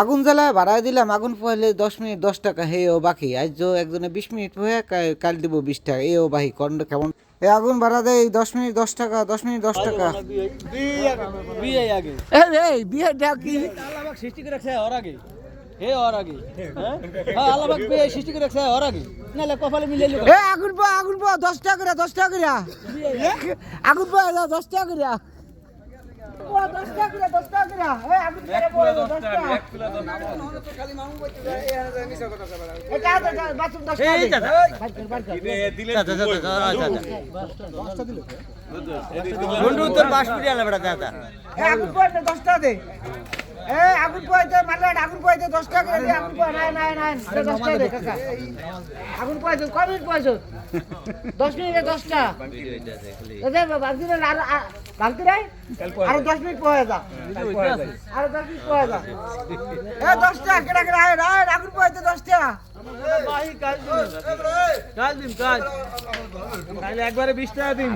আগুন জ্বালায় বাড়ায় দিলাম, আগুন পোহাইলে 10 মিনিট 10 টাকা, হেও বাকি। আজ একজনে 20 মিনিট পোহে, কাল দিব 20 টাকা, এও বাকি। কন্ড কেমন এ আগুন ভাড়া দেয় 10 মিনিট 10 টাকা, 10 মিনিট 10 টাকা। বিয়েটা কি সৃষ্টি করে রাখছে ওর আগে, হে ওর আগে, হ্যাঁ আল্লাহ পাক বিয়ে সৃষ্টি করে রাখছে ওর আগে, নাহলে কপালে মিলে লোক। এ আগুন পো 10 টাকা করে, 10 টাকা করে আগুন পো 10 টাকা করে, 10 টাকা করে, 10 টাকা করে। এ আগুন পো 10 টাকা। এটা বাথরুম 10 টাকা এই দাদা দিলে বন্ধু তোর বাস পিড়ে আলা বেটা দাদা। এ আগুন পো 10 টাকা দে। এ আগুন পোয়াইতে মারলে আগুন পোয়াইতে 10 টাকা করে দে। আগুন পোয়া নাই 10 টাকা দে কাকা। আগুন পোয়াইতে কয় মিনিট পোয়াইছো? 10 মিনিটে 10 টাকা। দে বালতি রে বালতি রে আর 10 মিনিট পোয়া যা। আর 10 মিনিট পোয়া যা। এ 10 টাকা কেডা কেডা আয় আগুন পোয়াইতে 10 টাকা। কাল দিন কাল একবারে 20 টাকা দিন।